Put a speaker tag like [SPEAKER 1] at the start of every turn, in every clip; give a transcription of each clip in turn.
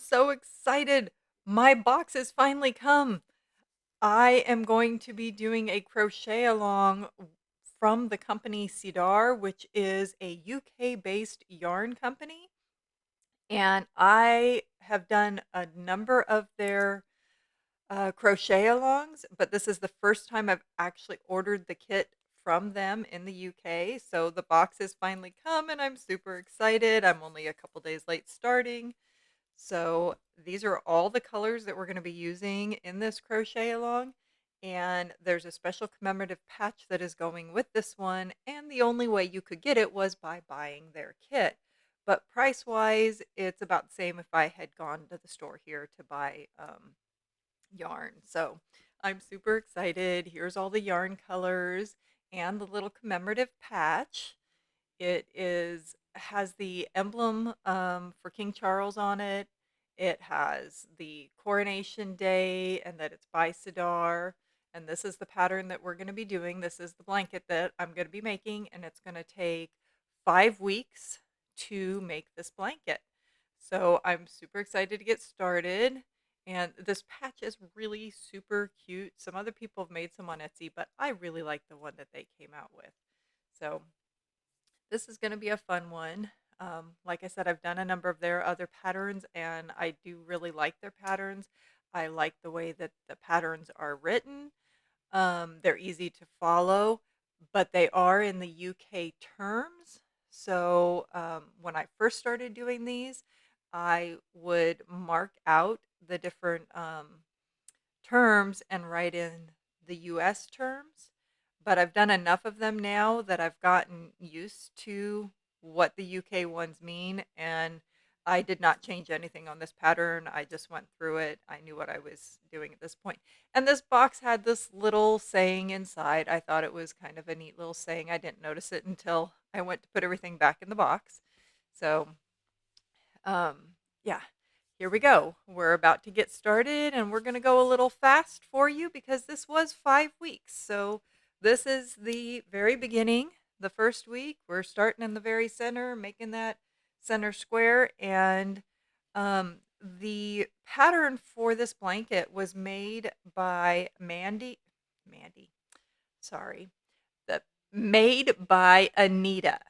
[SPEAKER 1] so excited. My box has finally come. I am going to be doing a crochet along from the company 𝐒𝐮𝐬𝐜𝐫𝐢𝐻N𝐞, which is a UK based yarn company. And I have done a number of their crochet alongs, but this is the first time I've actually ordered the kit from them in the UK. So the box has finally come and I'm super excited. I'm only a couple days late starting. So these are all the colors that we're going to be using in this crochet along. And there's a special commemorative patch that is going with this one. And the only way you could get it was by buying their kit. But price wise, it's about the same if I had gone to the store here to buy yarn. So I'm super excited. Here's all the yarn colors and the little commemorative patch. It has the emblem for King Charles on it. It has the coronation day and that it's by 𝐒𝐮𝐬𝐜𝐫𝐢𝐻N𝐞. And this is the pattern that we're going to be doing. This is the blanket that I'm going to be making, and it's going to take 5 weeks to make this blanket. So I'm super excited to get started. And this patch is really super cute. Some other people have made some on Etsy, but I really like the one that they came out with. So this is going to be a fun one. Like I said, I've done a number of their other patterns, and I do really like their patterns. I like the way that the patterns are written. They're easy to follow, but they are in the UK terms. So when I first started doing these, I would mark out the different terms and write in the US terms. But I've done enough of them now that I've gotten used to what the UK ones mean, and I did not change anything on this pattern. I just went through it. I knew what I was doing at this point. And this box had this little saying inside. I thought it was kind of a neat little saying. I didn't notice it until I went to put everything back in the box. So, yeah, here we go. We're about to get started, and we're going to go a little fast for you because this was 5 weeks. So this is the very beginning, the first week. We're starting in the very center, making that center square. And the pattern for this blanket was made by Mandy, sorry, the made by Anita.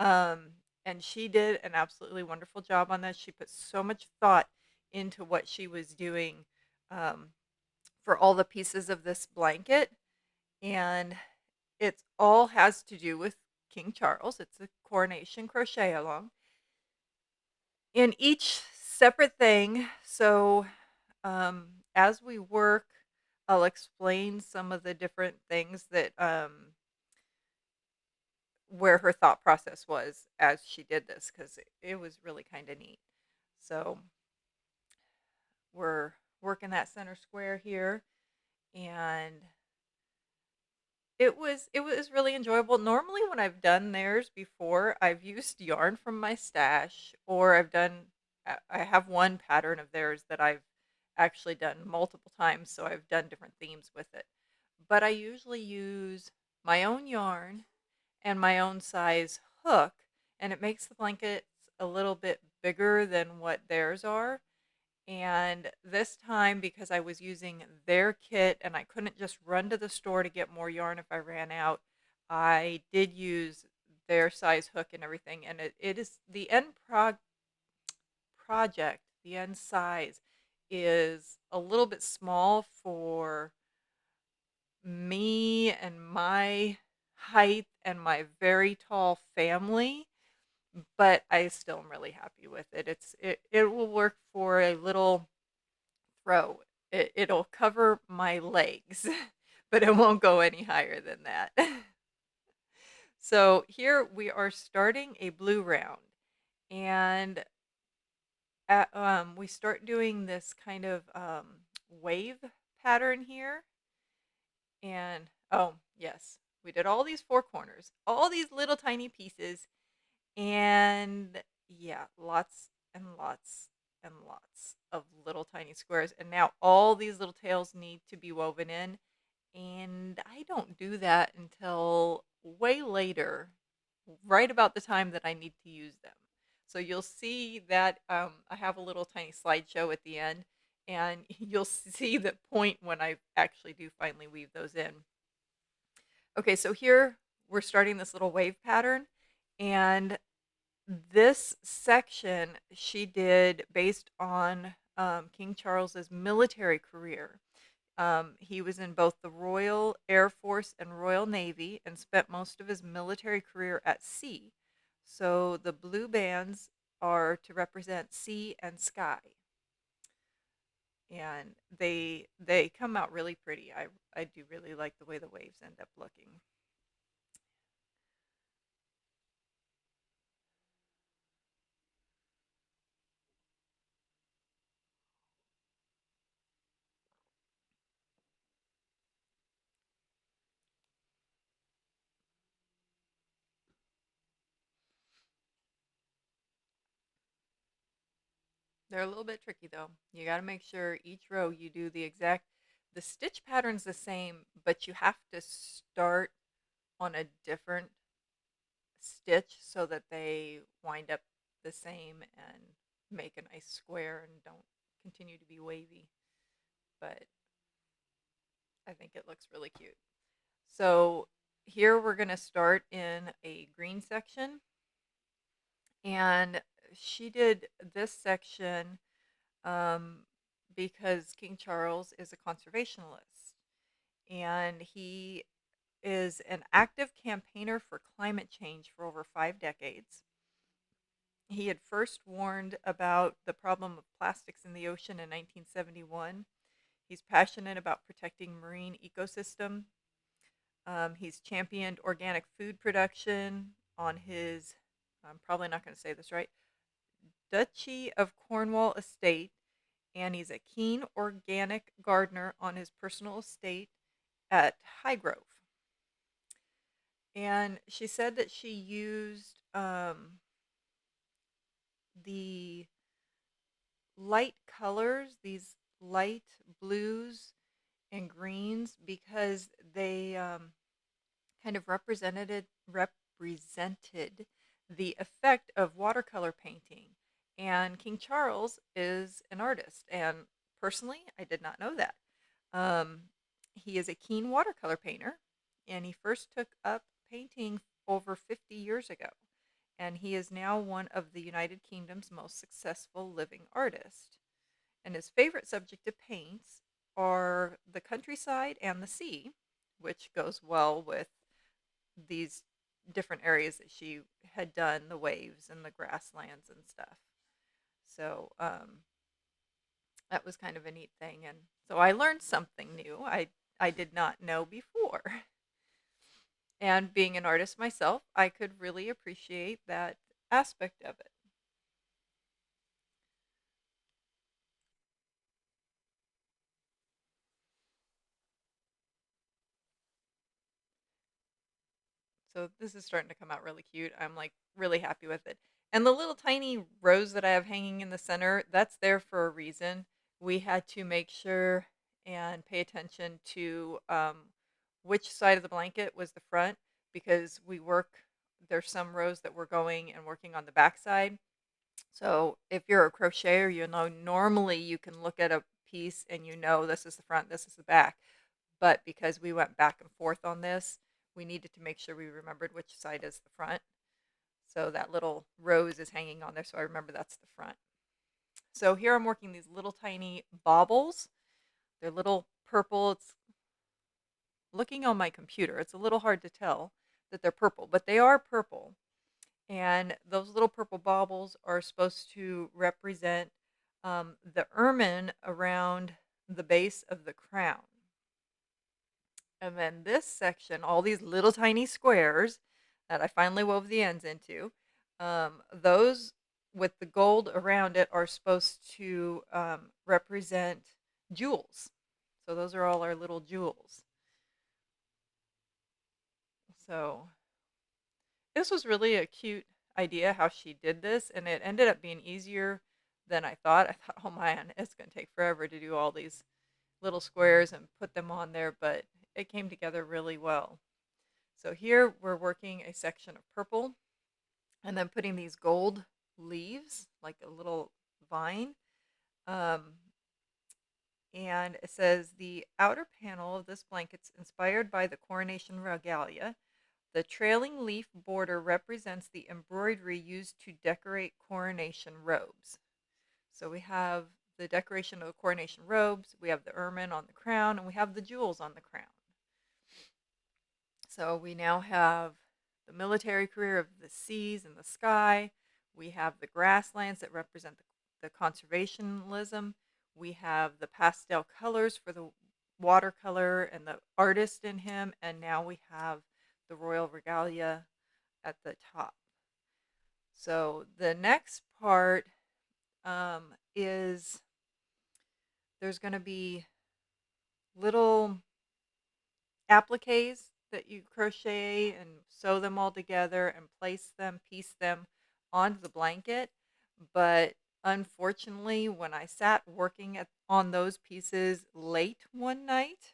[SPEAKER 1] Um, and she did an absolutely wonderful job on this. She put so much thought into what she was doing um, for all the pieces of this blanket. And it all has to do with King Charles. It's a coronation crochet along. In each separate thing, so as we work, I'll explain some of the different things that where her thought process was as she did this, because it was really kind of neat. So we're working that center square here, and it was really enjoyable. Normally when I've done theirs before, I've used yarn from my stash, or I have one pattern of theirs that I've actually done multiple times, so I've done different themes with it. But I usually use my own yarn and my own size hook, and it makes the blankets a little bit bigger than what theirs are. And this time, because I was using their kit and I couldn't just run to the store to get more yarn if I ran out, I did use their size hook and everything. And it is the project, the end size is a little bit small for me and my height and my very tall family, but I still am really happy with it. It will work for a little throw. It'll cover my legs, but it won't go any higher than that. So here we are starting a blue round, and we start doing this kind of wave pattern here. And oh yes, we did all these four corners, all these little tiny pieces, and yeah, lots and lots and lots of little tiny squares. And now all these little tails need to be woven in. And I don't do that until way later, right about the time that I need to use them. So you'll see that I have a little tiny slideshow at the end, and you'll see the point when I actually do finally weave those in. Okay, so here we're starting this little wave pattern, and this section she did based on King Charles's military career. He was in both the Royal Air Force and Royal Navy and spent most of his military career at sea. So the blue bands are to represent sea and sky. And they come out really pretty. I do really like the way the waves end up looking. They're a little bit tricky though. You got to make sure each row you do the stitch pattern's the same, but you have to start on a different stitch so that they wind up the same and make a nice square and don't continue to be wavy. But I think it looks really cute. So here we're going to start in a green section, and she did this section um, because King Charles is a conservationist, and he is an active campaigner for climate change for over 5 decades. He had first warned about the problem of plastics in the ocean in 1971. He's passionate about protecting marine ecosystem. He's championed organic food production on his, I'm probably not going to say this right, Duchy of Cornwall estate, and he's a keen organic gardener on his personal estate at Highgrove. And she said that she used the light colors, these light blues and greens, because they kind of represented the effect of watercolor painting. And King Charles is an artist, and personally, I did not know that. Um, he is a keen watercolor painter, and he first took up painting over 50 years ago. And he is now one of the United Kingdom's most successful living artists. And his favorite subject to paint are the countryside and the sea, which goes well with these different areas that she had done, the waves and the grasslands and stuff. So that was kind of a neat thing. And so I learned something new I did not know before. And being an artist myself, I could really appreciate that aspect of it. So this is starting to come out really cute. I'm like really happy with it. And the little tiny rose that I have hanging in the center, that's there for a reason. We had to make sure and pay attention to which side of the blanket was the front, because there's some rows that we're going and working on the back side. So if you're a crocheter, you know normally you can look at a piece and you know this is the front, this is the back. But because we went back and forth on this, we needed to make sure we remembered which side is the front. So that little rose is hanging on there, so I remember that's the front. So here I'm working these little tiny baubles. They're little purple. It's looking on my computer. It's a little hard to tell that they're purple, but they are purple. And those little purple baubles are supposed to represent the ermine around the base of the crown. And then this section, all these little tiny squares that I finally wove the ends into, those with the gold around it are supposed to represent jewels. So those are all our little jewels. So this was really a cute idea how she did this, and it ended up being easier than I thought. I thought, oh man, it's going to take forever to do all these little squares and put them on there, but it came together really well. So here we're working a section of purple and then putting these gold leaves, like a little vine. Um, and it says the outer panel of this blanket's inspired by the Coronation regalia. The trailing leaf border represents the embroidery used to decorate coronation robes. So we have the decoration of the coronation robes, we have the ermine on the crown, and we have the jewels on the crown. So we now have the military career of the seas and the sky. We have the grasslands that represent the conservationism. We have the pastel colors for the watercolor and the artist in him. And now we have the royal regalia at the top. So the next part is there's going to be little appliques that you crochet and sew them all together and piece them onto the blanket. But unfortunately, when I sat working on those pieces late one night,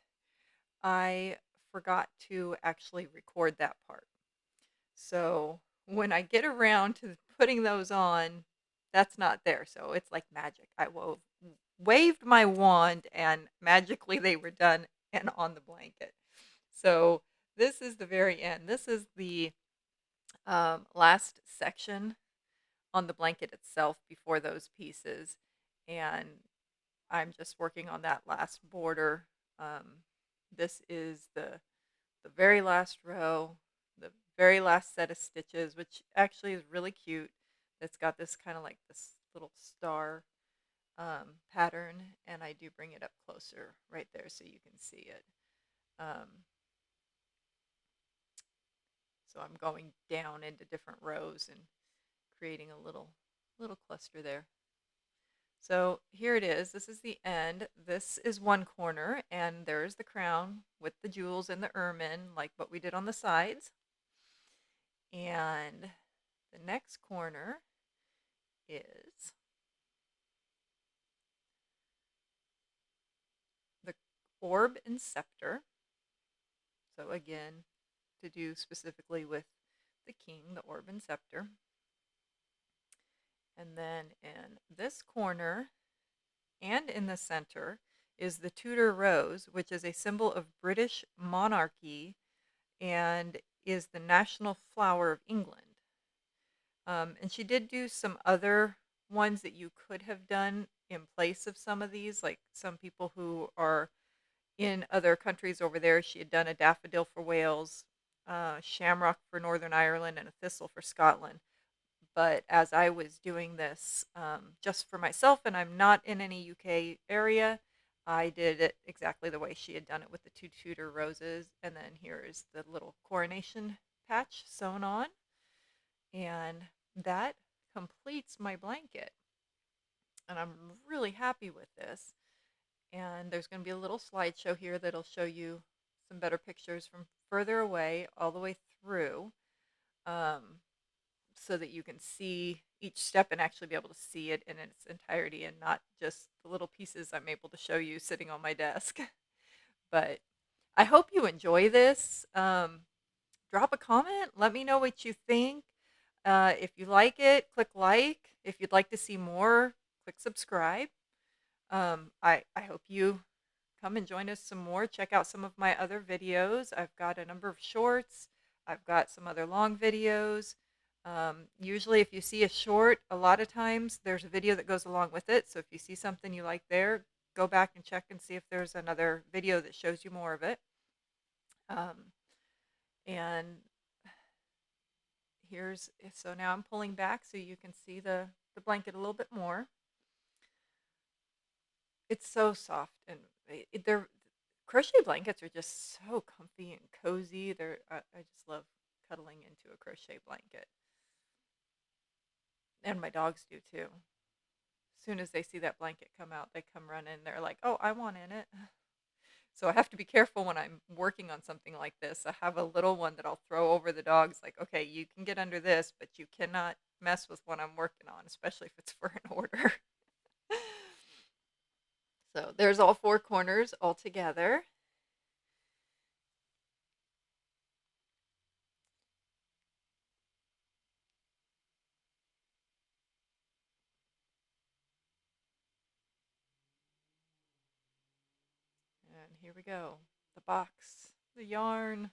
[SPEAKER 1] I forgot to actually record that part. So when I get around to putting those on, that's not there. So it's like magic. Waved my wand and magically they were done and on the blanket. So this is the very end. This is the last section on the blanket itself before those pieces. And I'm just working on that last border. This is the very last row, the very last set of stitches, which actually is really cute. It's got this kind of like this little star pattern, and I do bring it up closer right there so you can see it. Um, so I'm going down into different rows and creating a little cluster there. So here it is. This is the end. This is one corner, and there's the crown with the jewels and the ermine, like what we did on the sides. And the next corner is the orb and scepter. So again, to do specifically with the king, the orb and scepter. And then in this corner and in the center is the Tudor rose, which is a symbol of British monarchy and is the national flower of England. And she did do some other ones that you could have done in place of some of these, like some people who are in other countries over there. She had done a daffodil for Wales, shamrock for Northern Ireland, and a thistle for Scotland. But as I was doing this just for myself, and I'm not in any UK area, I did it exactly the way she had done it with the two Tudor roses. And then here is the little coronation patch sewn on. And that completes my blanket. And I'm really happy with this. And there's going to be a little slideshow here that'll show you some better pictures from further away all the way through, so that you can see each step and actually be able to see it in its entirety and not just the little pieces I'm able to show you sitting on my desk. But I hope you enjoy this. Drop a comment. Let me know what you think. If you like it, click like. If you'd like to see more, click subscribe. I hope you come and join us some more. Check out some of my other videos. I've got a number of shorts. I've got some other long videos. Usually if you see a short, a lot of times there's a video that goes along with it. So if you see something you like there, go back and check and see if there's another video that shows you more of it. And so now I'm pulling back so you can see the blanket a little bit more. It's so soft, and they're crochet blankets are just so comfy and cozy. I just love cuddling into a crochet blanket. And my dogs do too. As soon as they see that blanket come out, they come running. They're like, "Oh, I want in it." So I have to be careful when I'm working on something like this. I have a little one that I'll throw over the dogs, like, "Okay, you can get under this, but you cannot mess with what I'm working on, especially if it's for an order." So there's all four corners all together. here we go. The box, the yarn.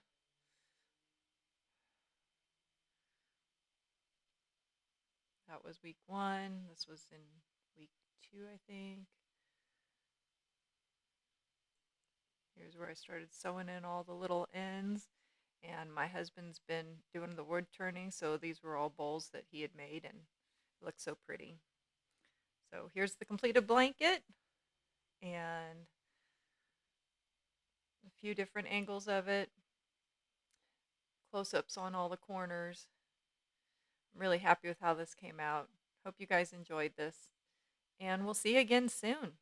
[SPEAKER 1] That was week 1. This was in week 2, I think. Here's where I started sewing in all the little ends. And my husband's been doing the wood turning, so these were all bowls that he had made, and it looks so pretty. So here's the completed blanket and a few different angles of it, close-ups on all the corners. I'm really happy with how this came out. Hope you guys enjoyed this, and we'll see you again soon.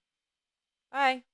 [SPEAKER 1] Bye.